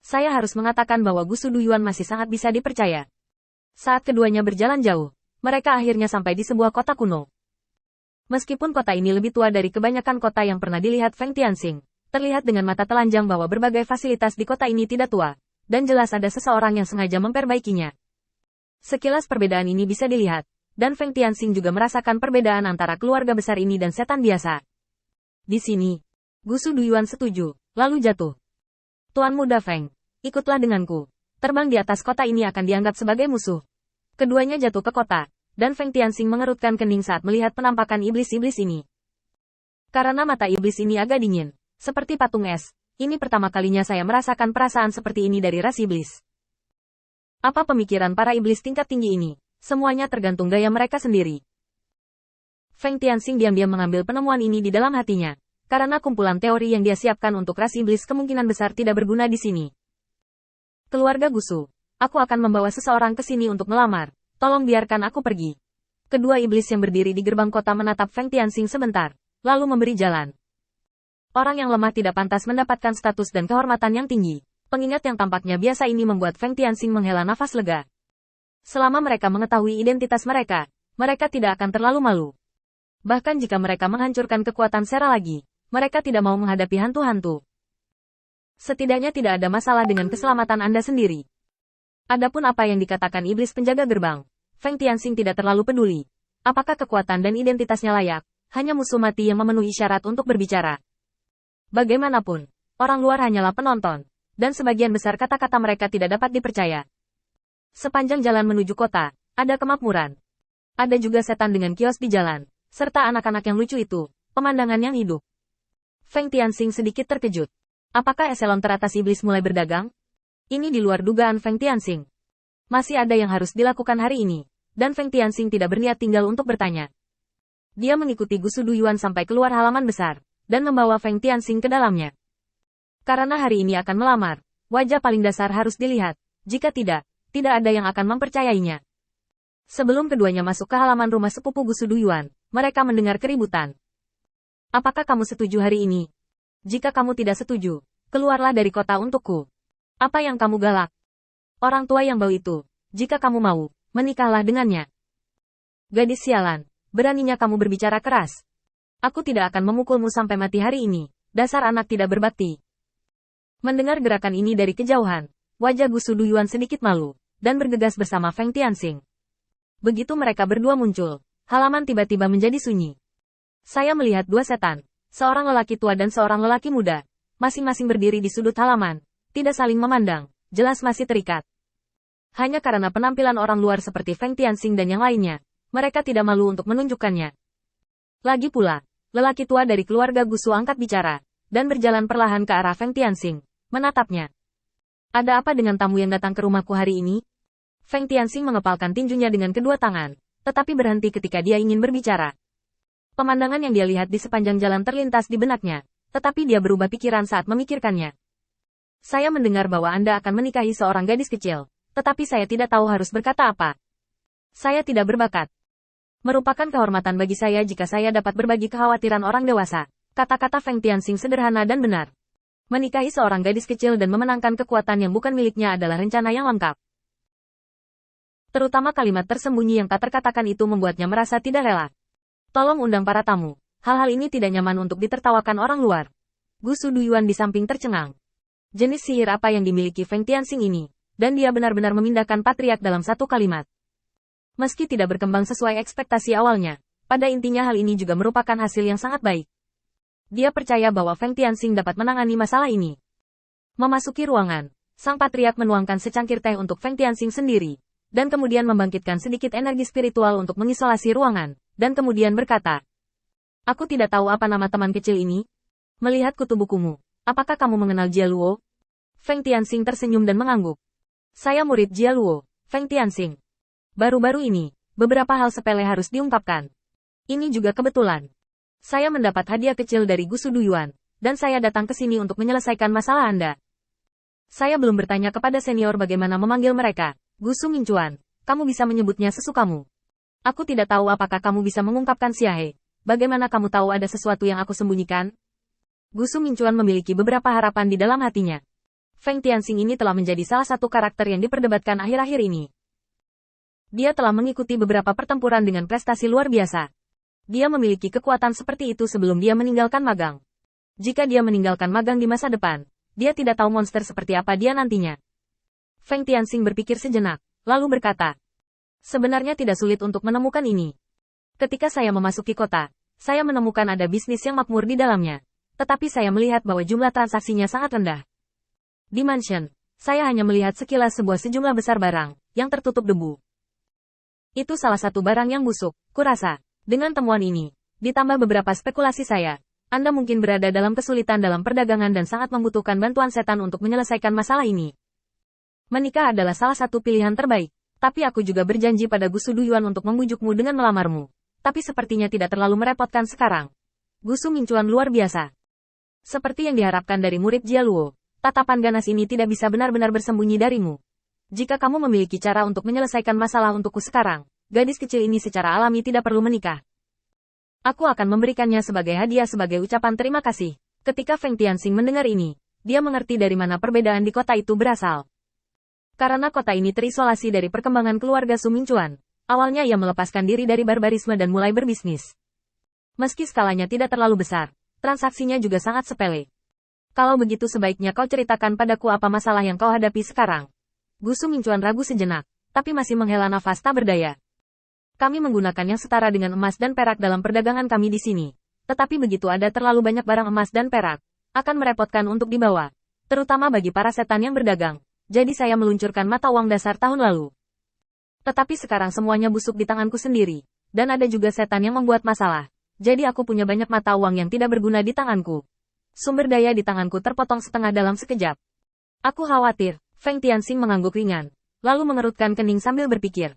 Saya harus mengatakan bahwa Gusu Duyuan masih sangat bisa dipercaya. Saat keduanya berjalan jauh, mereka akhirnya sampai di sebuah kota kuno. Meskipun kota ini lebih tua dari kebanyakan kota yang pernah dilihat Feng Tianxing, terlihat dengan mata telanjang bahwa berbagai fasilitas di kota ini tidak tua, dan jelas ada seseorang yang sengaja memperbaikinya. Sekilas perbedaan ini bisa dilihat, dan Feng Tianxing juga merasakan perbedaan antara keluarga besar ini dan setan biasa. Di sini, Gusu Duyuan setuju, lalu jatuh. Tuan Muda Feng, ikutlah denganku. Terbang di atas kota ini akan dianggap sebagai musuh. Keduanya jatuh ke kota, dan Feng Tianxing mengerutkan kening saat melihat penampakan iblis-iblis ini. Karena mata iblis ini agak dingin, seperti patung es, ini pertama kalinya saya merasakan perasaan seperti ini dari ras iblis. Apa pemikiran para iblis tingkat tinggi ini? Semuanya tergantung gaya mereka sendiri. Feng Tianxing diam-diam mengambil penemuan ini di dalam hatinya. Karena kumpulan teori yang dia siapkan untuk ras iblis kemungkinan besar tidak berguna di sini. Keluarga Gusu, aku akan membawa seseorang ke sini untuk melamar. Tolong biarkan aku pergi. Kedua iblis yang berdiri di gerbang kota menatap Feng Tianxing sebentar, lalu memberi jalan. Orang yang lemah tidak pantas mendapatkan status dan kehormatan yang tinggi. Pengingat yang tampaknya biasa ini membuat Feng Tianxing menghela nafas lega. Selama mereka mengetahui identitas mereka, mereka tidak akan terlalu malu. Bahkan jika mereka menghancurkan kekuatan Sera lagi, mereka tidak mau menghadapi hantu-hantu. Setidaknya tidak ada masalah dengan keselamatan Anda sendiri. Adapun apa yang dikatakan iblis penjaga gerbang, Feng Tianxing tidak terlalu peduli. Apakah kekuatan dan identitasnya layak, hanya musuh mati yang memenuhi syarat untuk berbicara. Bagaimanapun, orang luar hanyalah penonton, dan sebagian besar kata-kata mereka tidak dapat dipercaya. Sepanjang jalan menuju kota, ada kemakmuran. Ada juga setan dengan kios di jalan, serta anak-anak yang lucu itu, pemandangan yang hidup. Feng Tianxing sedikit terkejut. Apakah eselon teratas iblis mulai berdagang? Ini di luar dugaan Feng Tianxing. Masih ada yang harus dilakukan hari ini, dan Feng Tianxing tidak berniat tinggal untuk bertanya. Dia mengikuti Gusu Duyuan sampai keluar halaman besar, dan membawa Feng Tianxing ke dalamnya. Karena hari ini akan melamar, wajah paling dasar harus dilihat. Jika tidak, tidak ada yang akan mempercayainya. Sebelum keduanya masuk ke halaman rumah sepupu Gusu Duyuan, mereka mendengar keributan. Apakah kamu setuju hari ini? Jika kamu tidak setuju, keluarlah dari kota untukku. Apa yang kamu galak? Orang tua yang bau itu, jika kamu mau, menikahlah dengannya. Gadis sialan, beraninya kamu berbicara keras. Aku tidak akan memukulmu sampai mati hari ini, dasar anak tidak berbakti. Mendengar gerakan ini dari kejauhan, wajah Gusu Duyuan sedikit malu, dan bergegas bersama Feng Tianxing. Begitu mereka berdua muncul, halaman tiba-tiba menjadi sunyi. Saya melihat dua setan, seorang lelaki tua dan seorang lelaki muda, masing-masing berdiri di sudut halaman, tidak saling memandang, jelas masih terikat. Hanya karena penampilan orang luar seperti Feng Tianxing dan yang lainnya, mereka tidak malu untuk menunjukkannya. Lagi pula, lelaki tua dari keluarga Gusu angkat bicara, dan berjalan perlahan ke arah Feng Tianxing, menatapnya. Ada apa dengan tamu yang datang ke rumahku hari ini? Feng Tianxing mengepalkan tinjunya dengan kedua tangan, tetapi berhenti ketika dia ingin berbicara. Pemandangan yang dia lihat di sepanjang jalan terlintas di benaknya, tetapi dia berubah pikiran saat memikirkannya. Saya mendengar bahwa Anda akan menikahi seorang gadis kecil, tetapi saya tidak tahu harus berkata apa. Saya tidak berbakat. Merupakan kehormatan bagi saya jika saya dapat berbagi kekhawatiran orang dewasa. Kata-kata Feng Tianxing sederhana dan benar. Menikahi seorang gadis kecil dan memenangkan kekuatan yang bukan miliknya adalah rencana yang lengkap. Terutama kalimat tersembunyi yang tak terkatakan itu membuatnya merasa tidak rela. Tolong undang para tamu. Hal-hal ini tidak nyaman untuk ditertawakan orang luar. Gusu Duyuan di samping tercengang. Jenis sihir apa yang dimiliki Feng Tianxing ini? Dan dia benar-benar memindahkan patriark dalam satu kalimat. Meski tidak berkembang sesuai ekspektasi awalnya, pada intinya hal ini juga merupakan hasil yang sangat baik. Dia percaya bahwa Feng Tianxing dapat menangani masalah ini. Memasuki ruangan, sang patriark menuangkan secangkir teh untuk Feng Tianxing sendiri, dan kemudian membangkitkan sedikit energi spiritual untuk mengisolasi ruangan, dan kemudian berkata, "Aku tidak tahu apa nama teman kecil ini. Melihat kutu bukumu, apakah kamu mengenal Jia Luo?" Feng Tianxing tersenyum dan mengangguk. "Saya murid Jia Luo, Feng Tianxing. Baru-baru ini, beberapa hal sepele harus diungkapkan. Ini juga kebetulan. Saya mendapat hadiah kecil dari Gusu Duyuan, dan saya datang ke sini untuk menyelesaikan masalah Anda. Saya belum bertanya kepada senior bagaimana memanggil mereka. Gusu Mincuan, kamu bisa menyebutnya sesukamu. Aku tidak tahu apakah kamu bisa mengungkapkan Xiahe. Bagaimana kamu tahu ada sesuatu yang aku sembunyikan?" Gusu Mincuan memiliki beberapa harapan di dalam hatinya. Feng Tianxing ini telah menjadi salah satu karakter yang diperdebatkan akhir-akhir ini. Dia telah mengikuti beberapa pertempuran dengan prestasi luar biasa. Dia memiliki kekuatan seperti itu sebelum dia meninggalkan magang. Jika dia meninggalkan magang di masa depan, dia tidak tahu monster seperti apa dia nantinya. Feng Tianxing berpikir sejenak, lalu berkata, sebenarnya tidak sulit untuk menemukan ini. Ketika saya memasuki kota, saya menemukan ada bisnis yang makmur di dalamnya. Tetapi saya melihat bahwa jumlah transaksinya sangat rendah. Di mansion, saya hanya melihat sekilas sejumlah besar barang, yang tertutup debu. Itu salah satu barang yang busuk, kurasa. Dengan temuan ini, ditambah beberapa spekulasi saya, Anda mungkin berada dalam kesulitan dalam perdagangan dan sangat membutuhkan bantuan setan untuk menyelesaikan masalah ini. Menikah adalah salah satu pilihan terbaik, tapi aku juga berjanji pada Gu Suduyuan untuk membujukmu dengan melamarmu. Tapi sepertinya tidak terlalu merepotkan sekarang. Gu Su Mingcuan luar biasa. Seperti yang diharapkan dari murid Jialuo, tatapan ganas ini tidak bisa benar-benar bersembunyi darimu. Jika kamu memiliki cara untuk menyelesaikan masalah untukku sekarang, gadis kecil ini secara alami tidak perlu menikah. Aku akan memberikannya sebagai hadiah sebagai ucapan terima kasih. Ketika Feng Tianxing mendengar ini, dia mengerti dari mana perbedaan di kota itu berasal. Karena kota ini terisolasi dari perkembangan keluarga Su Mingcuan, awalnya ia melepaskan diri dari barbarisme dan mulai berbisnis. Meski skalanya tidak terlalu besar, transaksinya juga sangat sepele. Kalau begitu sebaiknya kau ceritakan padaku apa masalah yang kau hadapi sekarang. Gu Su Mingcuan ragu sejenak, tapi masih menghela nafas tak berdaya. Kami menggunakan yang setara dengan emas dan perak dalam perdagangan kami di sini. Tetapi begitu ada terlalu banyak barang emas dan perak, akan merepotkan untuk dibawa. Terutama bagi para setan yang berdagang. Jadi saya meluncurkan mata uang dasar tahun lalu. Tetapi sekarang semuanya busuk di tanganku sendiri. Dan ada juga setan yang membuat masalah. Jadi aku punya banyak mata uang yang tidak berguna di tanganku. Sumber daya di tanganku terpotong setengah dalam sekejap. Aku khawatir. Feng Tianxing mengangguk ringan. Lalu mengerutkan kening sambil berpikir.